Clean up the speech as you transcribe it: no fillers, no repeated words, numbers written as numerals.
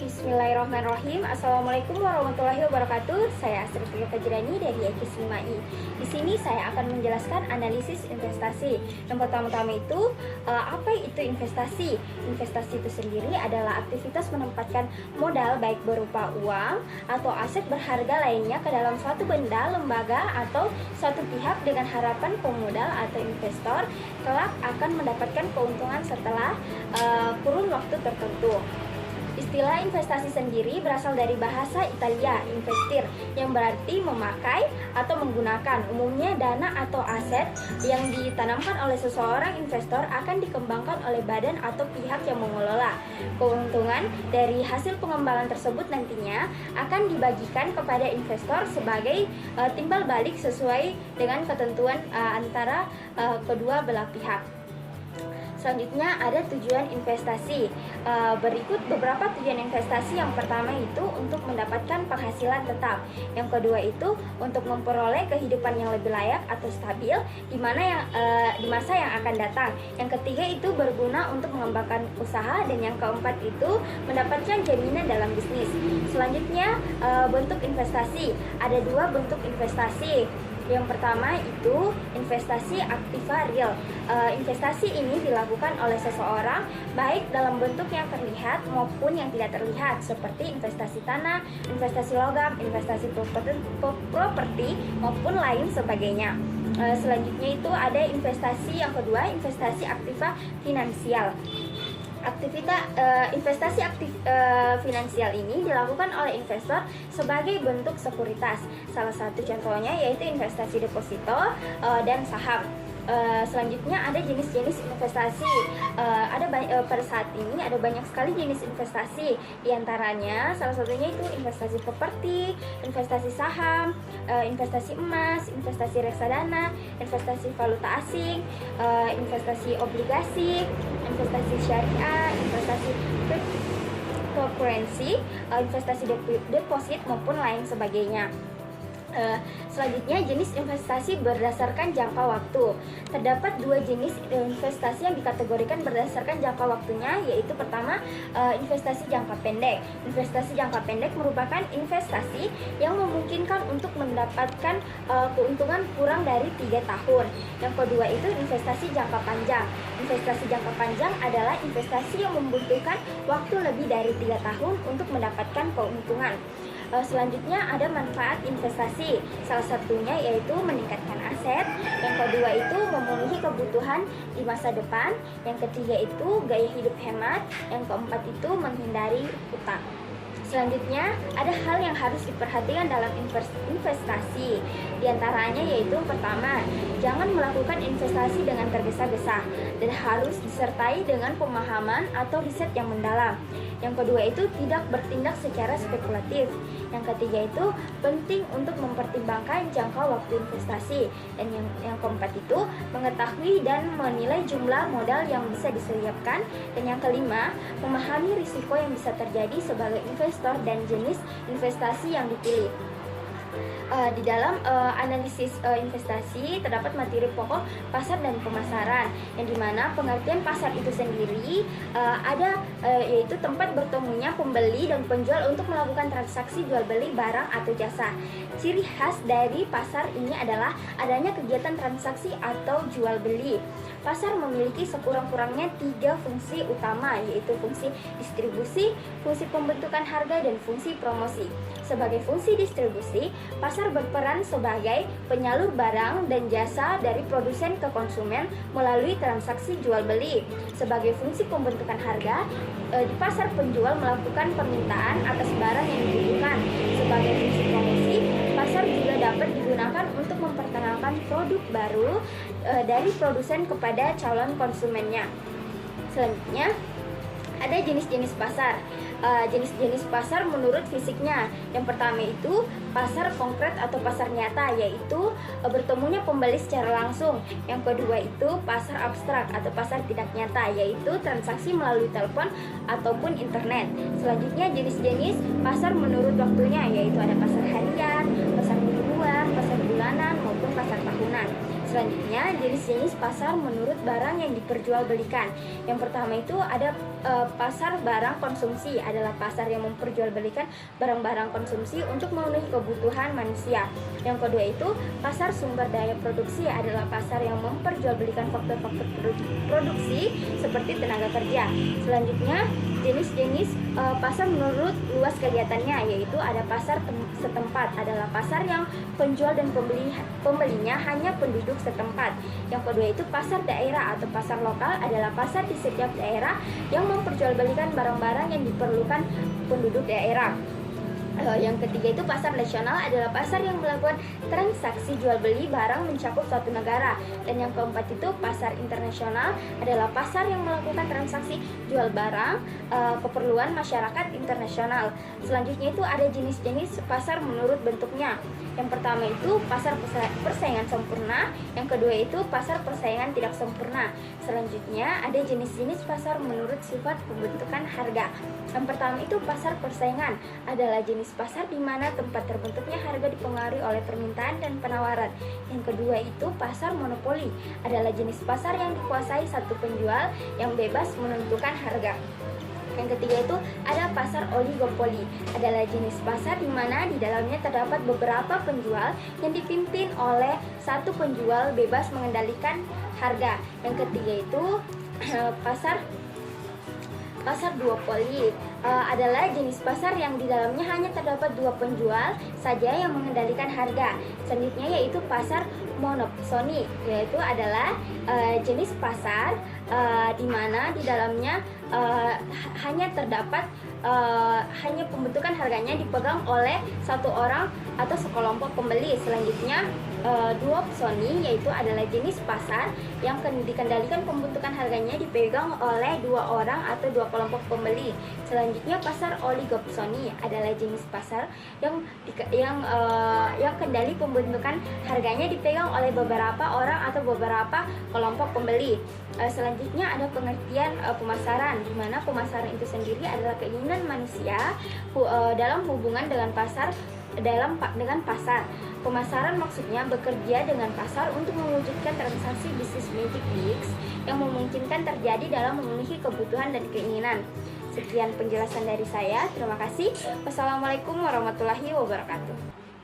Bismillahirrahmanirrahim. Assalamualaikum warahmatullahi wabarakatuh. Saya Astrid Fajrani dari Ekis 5i. Di sini saya akan menjelaskan analisis investasi. Yang pertama-tama itu, apa itu investasi? Investasi itu sendiri adalah aktivitas menempatkan modal baik berupa uang atau aset berharga lainnya ke dalam suatu benda, lembaga, atau suatu pihak dengan harapan pemodal atau investor kelak akan mendapatkan keuntungan setelah kurun waktu tertentu. Istilah investasi sendiri berasal dari bahasa Italia, investir, yang berarti memakai atau menggunakan. Umumnya dana atau aset yang ditanamkan oleh seseorang investor akan dikembangkan oleh badan atau pihak yang mengelola. Keuntungan dari hasil pengembangan tersebut nantinya akan dibagikan kepada investor sebagai timbal balik sesuai dengan ketentuan antara kedua belah pihak. Selanjutnya ada tujuan investasi. Berikut beberapa tujuan investasi. Yang pertama itu untuk mendapatkan penghasilan tetap. Yang kedua itu untuk memperoleh kehidupan yang lebih layak atau stabil di masa yang akan datang. Yang ketiga itu berguna untuk mengembangkan usaha, dan yang keempat itu mendapatkan jaminan dalam bisnis. Selanjutnya bentuk investasi. Ada dua bentuk investasi. Yang pertama itu investasi aktiva real. Investasi ini dilakukan oleh seseorang baik dalam bentuk yang terlihat maupun yang tidak terlihat, seperti investasi tanah, investasi logam, investasi properti maupun lain sebagainya. Selanjutnya itu ada investasi yang kedua, investasi aktiva finansial. Investasi finansial ini dilakukan oleh investor sebagai bentuk sekuritas. Salah satu contohnya yaitu investasi deposito dan saham. Selanjutnya ada jenis-jenis investasi. Pada saat ini ada banyak sekali jenis investasi. Di antaranya salah satunya itu investasi properti, investasi saham, investasi emas, investasi reksadana, investasi valuta asing, investasi obligasi, investasi syariah, investasi cryptocurrency, investasi deposit maupun lain sebagainya. Selanjutnya jenis investasi berdasarkan jangka waktu. Terdapat dua jenis investasi yang dikategorikan berdasarkan jangka waktunya, yaitu pertama investasi jangka pendek. Investasi jangka pendek merupakan investasi yang memungkinkan untuk mendapatkan keuntungan kurang dari 3 tahun. Yang kedua itu investasi jangka panjang. Investasi jangka panjang adalah investasi yang membutuhkan waktu lebih dari 3 tahun untuk mendapatkan keuntungan. Selanjutnya ada manfaat investasi. Salah satunya yaitu meningkatkan aset. Yang kedua itu memenuhi kebutuhan di masa depan. Yang ketiga itu gaya hidup hemat. Yang keempat itu menghindari utang. Selanjutnya ada hal yang harus diperhatikan dalam investasi. Di antaranya yaitu pertama, jangan melakukan investasi dengan tergesa-gesa dan harus disertai dengan pemahaman atau riset yang mendalam. Yang kedua itu tidak bertindak secara spekulatif. Yang ketiga itu penting untuk mempertimbangkan jangka waktu investasi. Dan yang keempat itu mengetahui dan menilai jumlah modal yang bisa disediakan. Dan yang kelima, memahami risiko yang bisa terjadi sebagai investor dan jenis investasi yang dipilih. Di dalam analisis investasi terdapat materi pokok, pasar, dan pemasaran, yang dimana pengertian pasar itu sendiri yaitu tempat bertemunya pembeli dan penjual untuk melakukan transaksi jual beli barang atau jasa. Ciri khas dari pasar ini adalah adanya kegiatan transaksi atau jual beli. Pasar memiliki sekurang-kurangnya 3 fungsi utama, yaitu fungsi distribusi, fungsi pembentukan harga, dan fungsi promosi. Sebagai fungsi distribusi, pasar berperan sebagai penyalur barang dan jasa dari produsen ke konsumen melalui transaksi jual beli. Sebagai fungsi pembentukan harga, di pasar penjual melakukan permintaan atas barang yang dibutuhkan. Sebagai fungsi promosi, pasar juga dapat digunakan untuk memperkenalkan produk baru dari produsen kepada calon konsumennya. Selanjutnya ada jenis-jenis pasar. Jenis-jenis pasar menurut fisiknya. Yang pertama itu pasar konkret atau pasar nyata, yaitu bertemunya pembeli secara langsung. Yang kedua itu pasar abstrak atau pasar tidak nyata, yaitu transaksi melalui telepon ataupun internet. Selanjutnya jenis-jenis pasar menurut waktunya, yaitu ada pasar harian, pasar mingguan, pasar bulanan maupun pasar tahunan. Selanjutnya, jenis-jenis pasar menurut barang yang diperjualbelikan. Yang pertama itu ada pasar barang konsumsi, adalah pasar yang memperjualbelikan barang-barang konsumsi untuk memenuhi kebutuhan manusia. Yang kedua itu pasar sumber daya produksi, adalah pasar yang memperjualbelikan faktor-faktor produksi seperti tenaga kerja. Selanjutnya, jenis-jenis pasar menurut luas kegiatannya, yaitu ada pasar setempat, adalah pasar yang penjual dan pembelinya hanya penduduk setempat. Yang kedua itu pasar daerah atau pasar lokal, adalah pasar di setiap daerah yang memperjualbelikan barang-barang yang diperlukan penduduk daerah. Yang ketiga itu pasar nasional, adalah pasar yang melakukan transaksi jual beli barang mencakup suatu negara. Dan yang keempat itu pasar internasional, adalah pasar yang melakukan transaksi jual barang keperluan masyarakat internasional. Selanjutnya itu ada jenis-jenis pasar menurut bentuknya. Yang pertama itu pasar persaingan sempurna, yang kedua itu pasar persaingan tidak sempurna. Selanjutnya ada jenis-jenis pasar menurut sifat pembentukan harga. Yang pertama itu pasar persaingan, adalah jenis pasar di mana tempat terbentuknya harga dipengaruhi oleh permintaan dan penawaran. Yang kedua itu pasar monopoli, adalah jenis pasar yang dikuasai satu penjual yang bebas menentukan harga. Yang ketiga itu ada pasar oligopoli, adalah jenis pasar di mana di dalamnya terdapat beberapa penjual yang dipimpin oleh satu penjual bebas mengendalikan harga. Yang ketiga itu pasar duopoli, adalah jenis pasar yang di dalamnya hanya terdapat dua penjual saja yang mengendalikan harga. Selanjutnya yaitu pasar monopsoni, yaitu adalah jenis pasar di mana di dalamnya hanya terdapat hanya pembentukan harganya dipegang oleh satu orang atau sekelompok pembeli. Selanjutnya duopsoni, yaitu adalah jenis pasar yang dikendalikan pembentukan harganya dipegang oleh dua orang atau dua kelompok pembeli. Selanjutnya pasar oligopsoni, adalah jenis pasar yang kendali pembentukan harganya dipegang oleh beberapa orang atau beberapa kelompok pembeli. Selanjutnya ada pengertian pemasaran, di mana pemasaran itu sendiri adalah keinginan manusia dalam hubungan dengan pasar. Pemasaran maksudnya bekerja dengan pasar untuk mewujudkan transaksi bisnis magic tricks yang memungkinkan terjadi dalam memenuhi kebutuhan dan keinginan. Sekian penjelasan dari saya. Terima kasih. Wassalamualaikum warahmatullahi wabarakatuh.